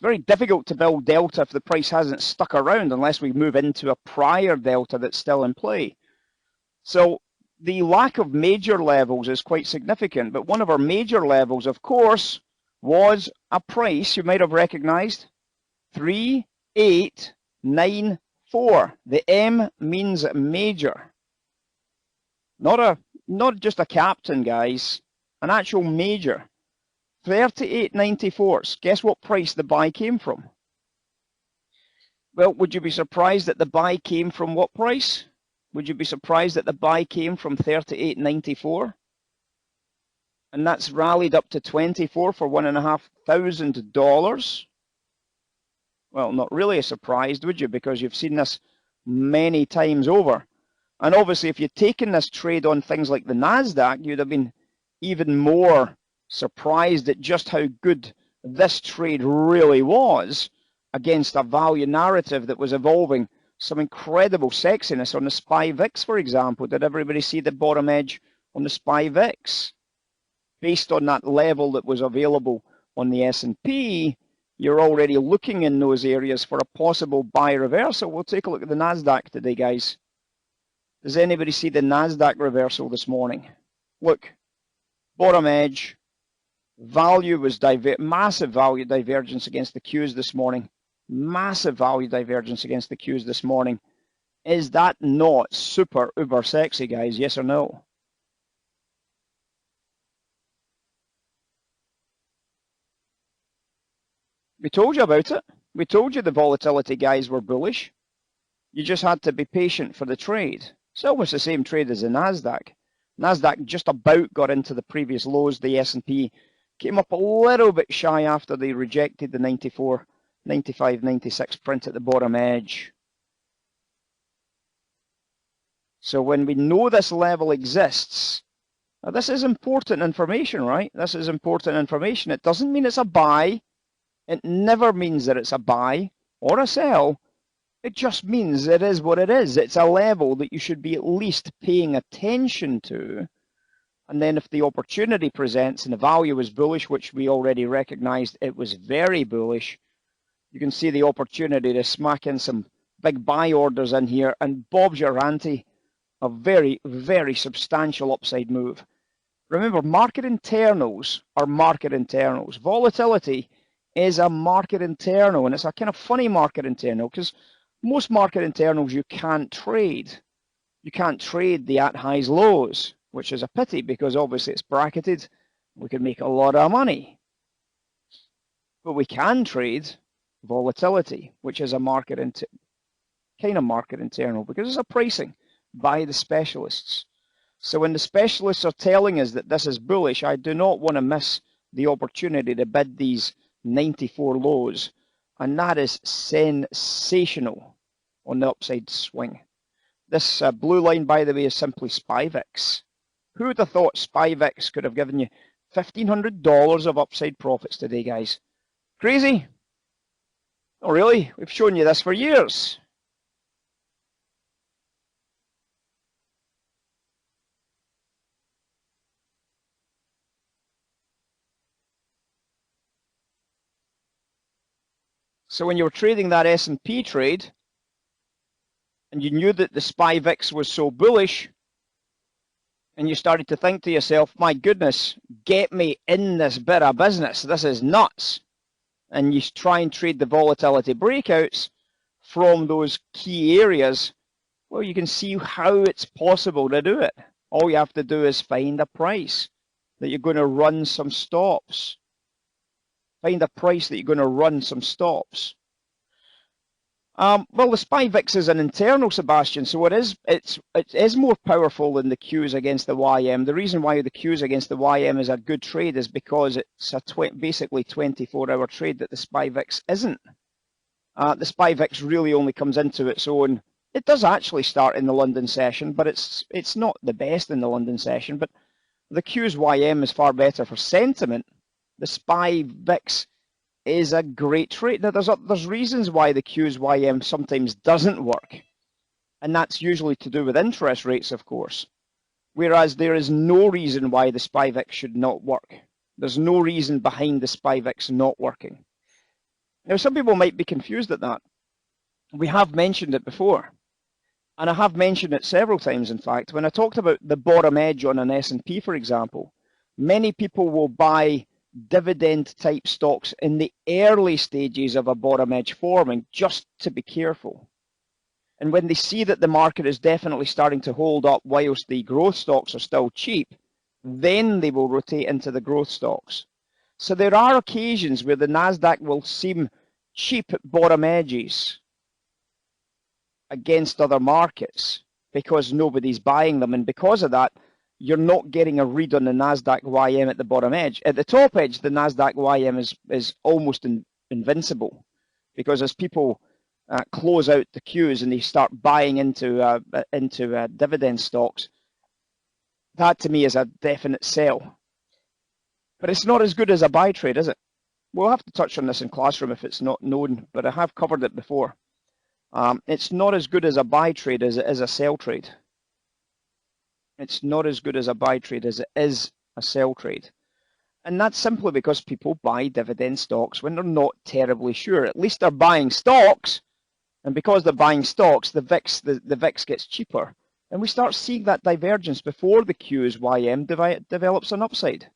very difficult to build delta if the price hasn't stuck around unless we move into a prior delta that's still in play. So the lack of major levels is quite significant, but one of our major levels, of course, was a price you might have recognized, 3894. The M means major. Not just a captain, guys, an actual major. 3894. Guess what price the buy came from? Well, would you be surprised that the buy came from what price? Would you be surprised that the buy came from 3894? And that's rallied up to 24 for $1,500. Well, not really surprised, would you? Because you've seen this many times over. And obviously, if you'd taken this trade on things like the NASDAQ, you'd have been even more surprised at just how good this trade really was against a value narrative that was evolving some incredible sexiness on the SPY VIX, for example. Did everybody see the bottom edge on the SPY VIX? Based on that level that was available on the S&P, you're already looking in those areas for a possible buy reversal. We'll take a look at the NASDAQ today, guys. Does anybody see the NASDAQ reversal this morning? Look, bottom edge, value was massive value divergence against the Qs this morning. Massive value divergence against the Qs this morning. Is that not super uber sexy, guys? Yes or no? We told you about it. We told you the volatility guys were bullish. You just had to be patient for the trade. It's almost the same trade as the NASDAQ. NASDAQ just about got into the previous lows. The S&P came up a little bit shy after they rejected the 94, 95, 96 print at the bottom edge. So when we know this level exists, now this is important information, right? This is important information. It doesn't mean it's a buy. It never means that it's a buy or a sell. It just means it is what it is. It's a level that you should be at least paying attention to. And then if the opportunity presents and the value is bullish, which we already recognized it was very bullish, you can see the opportunity to smack in some big buy orders in here, and Bob's your ante, a very, very substantial upside move. Remember, market internals are market internals. Volatility is a market internal, and it's a kind of funny market internal because most market internals you can't trade. You can't trade the at highs lows, which is a pity because obviously it's bracketed. We could make a lot of money. But we can trade volatility, which is a kind of market internal because it's a pricing by the specialists. So when the specialists are telling us that this is bullish, I do not want to miss the opportunity to bid these 94 lows, and that is sensational on the upside swing. This blue line, by the way, is simply SPY VIX. Who would have thought SPY VIX could have given you $1,500 of upside profits today, guys? Crazy? Oh, really? We've shown you this for years. So when you were trading that S&P trade, and you knew that the SPY VIX was so bullish, and you started to think to yourself, my goodness, get me in this bit of business. This is nuts. And you try and trade the volatility breakouts from those key areas. Well, you can see how it's possible to do it. All you have to do is find a price that you're going to run some stops. Find a price that you're going to run some stops. Well, the SPY VIX is an internal, Sebastian, so it is more powerful than the Qs against the YM. The reason why the Qs against the YM is a good trade is because it's a basically 24-hour trade that the SPY VIX isn't. The SPY VIX really only comes into its own. It does actually start in the London session, but it's not the best in the London session. But the Qs YM is far better for sentiment. The SPY VIX is a great trade. Now, there's reasons why the Qs YM sometimes doesn't work, and that's usually to do with interest rates, of course, whereas there is no reason why the SPY VIX should not work. There's no reason behind the SPY VIX not working. Now, some people might be confused at that. We have mentioned it before, and I have mentioned it several times, in fact. When I talked about the bottom edge on an S&P, for example, many people will buy dividend-type stocks in the early stages of a bottom edge forming just to be careful. And when they see that the market is definitely starting to hold up whilst the growth stocks are still cheap, then they will rotate into the growth stocks. So there are occasions where the NASDAQ will seem cheap at bottom edges against other markets because nobody's buying them. And because of that, you're not getting a read on the NASDAQ YM at the bottom edge. At the top edge, the NASDAQ YM is almost invincible, because as people close out the queues and they start buying into dividend stocks, that to me is a definite sell. But it's not as good as a buy trade, is it? We'll have to touch on this in Classroom if it's not known, but I have covered it before. It's not as good as a buy trade as it is a sell trade. It's not as good as a buy trade as it is a sell trade. And that's simply because people buy dividend stocks when they're not terribly sure. At least they're buying stocks, and because they're buying stocks, the VIX gets cheaper. And we start seeing that divergence before the Q's YM develops an upside.